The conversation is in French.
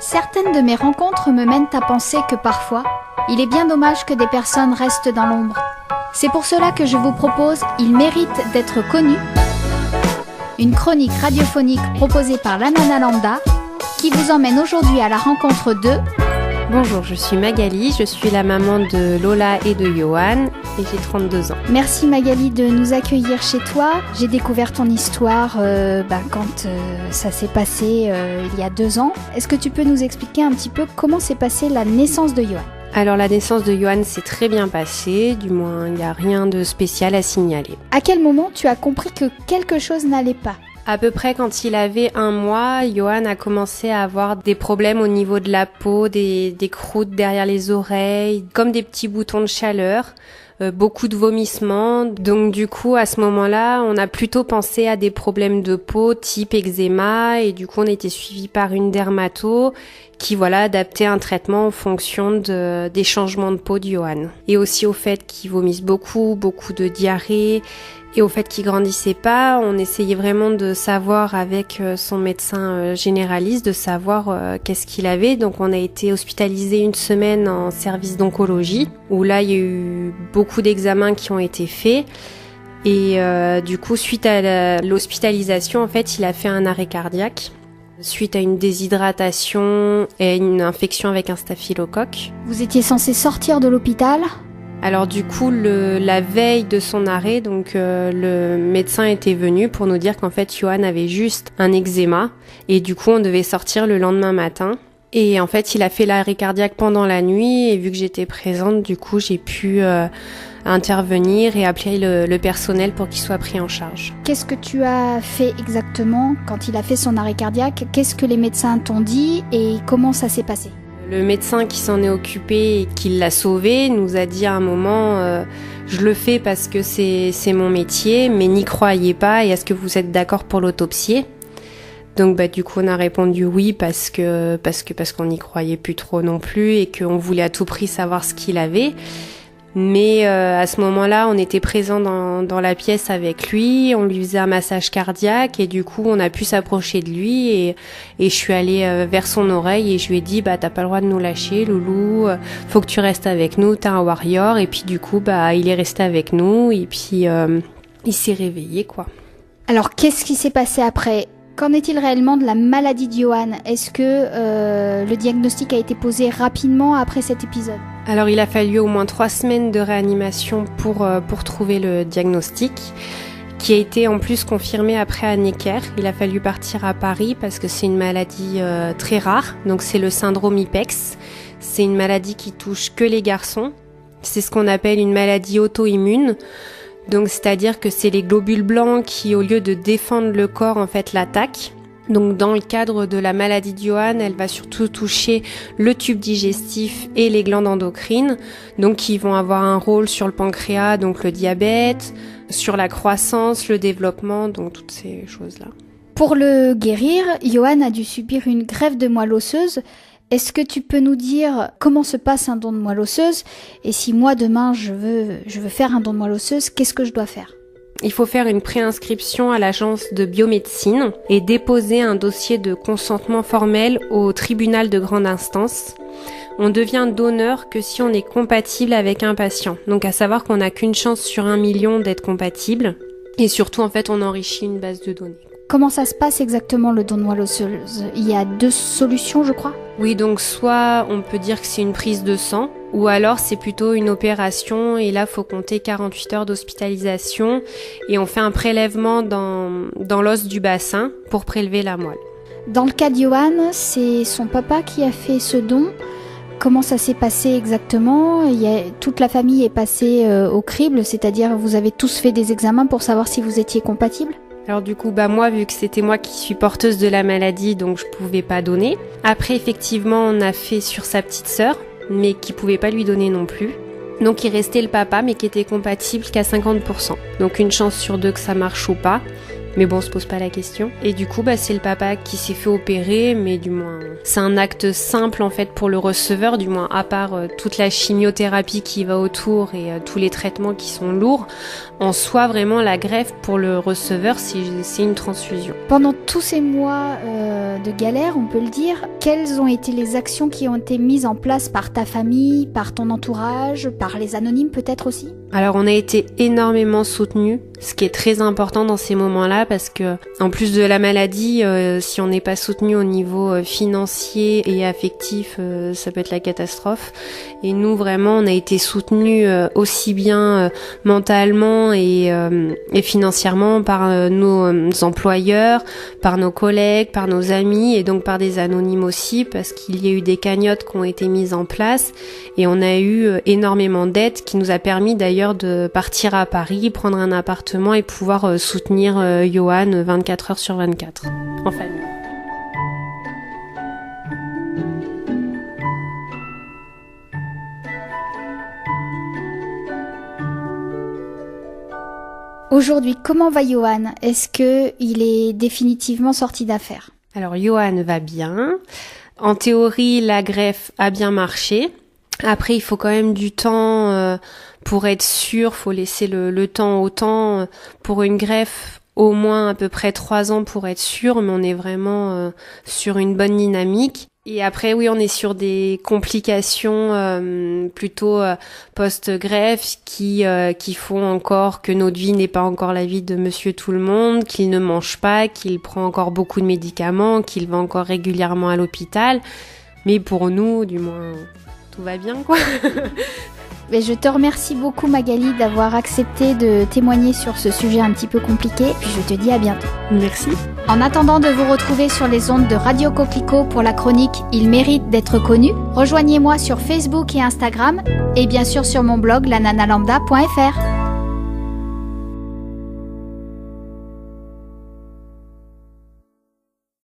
Certaines de mes rencontres me mènent à penser que parfois, il est bien dommage que des personnes restent dans l'ombre. C'est pour cela que je vous propose Il mérite d'être connu, une chronique radiophonique proposée par la Nana Lambda, qui vous emmène aujourd'hui à la rencontre de... Bonjour, je suis Magali, je suis la maman de Lola et de Johan et j'ai 32 ans. Merci Magali de nous accueillir chez toi. J'ai découvert ton histoire quand ça s'est passé il y a 2 ans. Est-ce que tu peux nous expliquer un petit peu comment s'est passée la naissance de Johan ? Alors la naissance de Johan s'est très bien passée, du moins il n'y a rien de spécial à signaler. À quel moment tu as compris que quelque chose n'allait pas ? À peu près quand il avait 1 mois, Johan a commencé à avoir des problèmes au niveau de la peau, des croûtes derrière les oreilles, comme des petits boutons de chaleur, beaucoup de vomissements. Donc du coup, à ce moment-là, on a plutôt pensé à des problèmes de peau type eczéma et du coup, on a été suivi par une dermato qui adaptait un traitement en fonction des changements de peau de Johan. Et aussi au fait qu'il vomisse beaucoup de diarrhée. Et au fait qu'il grandissait pas, on essayait vraiment de savoir avec son médecin généraliste, de savoir qu'est-ce qu'il avait. Donc on a été hospitalisé 1 semaine en service d'oncologie, où là il y a eu beaucoup d'examens qui ont été faits. Et du coup, suite à l'hospitalisation, en fait, il a fait un arrêt cardiaque, suite à une déshydratation et une infection avec un staphylocoque. Vous étiez censé sortir de l'hôpital ? Alors du coup, la veille de son arrêt, le médecin était venu pour nous dire qu'en fait, Johan avait juste un eczéma et du coup, on devait sortir le lendemain matin. Et en fait, il a fait l'arrêt cardiaque pendant la nuit et vu que j'étais présente, du coup, j'ai pu intervenir et appeler le personnel pour qu'il soit pris en charge. Qu'est-ce que tu as fait exactement quand il a fait son arrêt cardiaque ? Qu'est-ce que les médecins t'ont dit et comment ça s'est passé ? Le médecin qui s'en est occupé et qui l'a sauvé nous a dit à un moment je le fais parce que c'est mon métier, mais n'y croyez pas et est-ce que vous êtes d'accord pour l'autopsier ? Donc du coup on a répondu oui parce qu'on n'y croyait plus trop non plus et qu'on voulait à tout prix savoir ce qu'il avait. Mais à ce moment-là, on était présents dans la pièce avec lui, on lui faisait un massage cardiaque et du coup, on a pu s'approcher de lui et je suis allée vers son oreille et je lui ai dit t'as pas le droit de nous lâcher, loulou, faut que tu restes avec nous, t'es un warrior. Et puis du coup, il est resté avec nous et puis il s'est réveillé quoi. Alors, qu'est-ce qui s'est passé après ? Qu'en est-il réellement de la maladie de Johan ? Est-ce que le diagnostic a été posé rapidement après cet épisode ? Alors il a fallu au moins 3 semaines de réanimation pour trouver le diagnostic, qui a été en plus confirmé après à Necker. Il a fallu partir à Paris parce que c'est une maladie très rare, donc c'est le syndrome IPEX. C'est une maladie qui touche que les garçons. C'est ce qu'on appelle une maladie auto-immune. Donc c'est-à-dire que c'est les globules blancs qui, au lieu de défendre le corps, en fait, l'attaquent. Donc dans le cadre de la maladie de Johan, elle va surtout toucher le tube digestif et les glandes endocrines, donc qui vont avoir un rôle sur le pancréas, donc le diabète, sur la croissance, le développement, donc toutes ces choses-là. Pour le guérir, Johan a dû subir une greffe de moelle osseuse. Est-ce que tu peux nous dire comment se passe un don de moelle osseuse ? Et si moi, demain, je veux faire un don de moelle osseuse, qu'est-ce que je dois faire ? Il faut faire une préinscription à l'agence de biomédecine et déposer un dossier de consentement formel au tribunal de grande instance. On devient donneur que si on est compatible avec un patient. Donc à savoir qu'on n'a qu'une chance sur 1 million d'être compatible. Et surtout, en fait, on enrichit une base de données. Comment ça se passe exactement le don de moelle osseuse ? Il y a 2 solutions, je crois ? Oui, donc soit on peut dire que c'est une prise de sang, ou alors c'est plutôt une opération, et là faut compter 48 heures d'hospitalisation, et on fait un prélèvement dans l'os du bassin pour prélever la moelle. Dans le cas de Johan, c'est son papa qui a fait ce don. Comment ça s'est passé exactement ? Toute la famille est passée au crible, c'est-à-dire vous avez tous fait des examens pour savoir si vous étiez compatibles ? Alors du coup, moi, vu que c'était moi qui suis porteuse de la maladie, donc je pouvais pas donner. Après, effectivement, on a fait sur sa petite sœur, mais qui pouvait pas lui donner non plus. Donc il restait le papa, mais qui était compatible qu'à 50%. Donc une chance sur 2 que ça marche ou pas. Mais bon, on se pose pas la question. Et du coup, c'est le papa qui s'est fait opérer, mais du moins, c'est un acte simple en fait pour le receveur, du moins à part toute la chimiothérapie qui va autour et tous les traitements qui sont lourds. En soi, vraiment, la greffe pour le receveur, c'est une transfusion. Pendant tous ces mois de galère, on peut le dire. Quelles ont été les actions qui ont été mises en place par ta famille, par ton entourage, par les anonymes peut-être aussi ? Alors on a été énormément soutenus, ce qui est très important dans ces moments-là parce que en plus de la maladie, si on n'est pas soutenu au niveau financier et affectif, ça peut être la catastrophe. Et nous vraiment on a été soutenus aussi bien mentalement et financièrement par nos employeurs, par nos collègues, par nos amis et donc par des anonymes aussi parce qu'il y a eu des cagnottes qui ont été mises en place et on a eu énormément d'aides qui nous a permis d'ailleurs de partir à Paris, prendre un appartement et pouvoir soutenir Johan 24 heures sur 24 en famille. Aujourd'hui, comment va Johan ? Est-ce qu'il est définitivement sorti d'affaires ? Alors Johan va bien. En théorie, la greffe a bien marché. Après, il faut quand même du temps pour être sûr, faut laisser le temps au temps. Pour une greffe, au moins à peu près 3 ans pour être sûr, mais on est vraiment sur une bonne dynamique. Et après, oui, on est sur des complications plutôt post-greffe qui font encore que notre vie n'est pas encore la vie de monsieur tout le monde, qu'il ne mange pas, qu'il prend encore beaucoup de médicaments, qu'il va encore régulièrement à l'hôpital. Mais pour nous, du moins, tout va bien, quoi. Mais je te remercie beaucoup Magali d'avoir accepté de témoigner sur ce sujet un petit peu compliqué, puis je te dis à bientôt. Merci. En attendant de vous retrouver sur les ondes de Radio Coquelicot pour la chronique « Il mérite d'être connu », rejoignez-moi sur Facebook et Instagram, et bien sûr sur mon blog lananalambda.fr.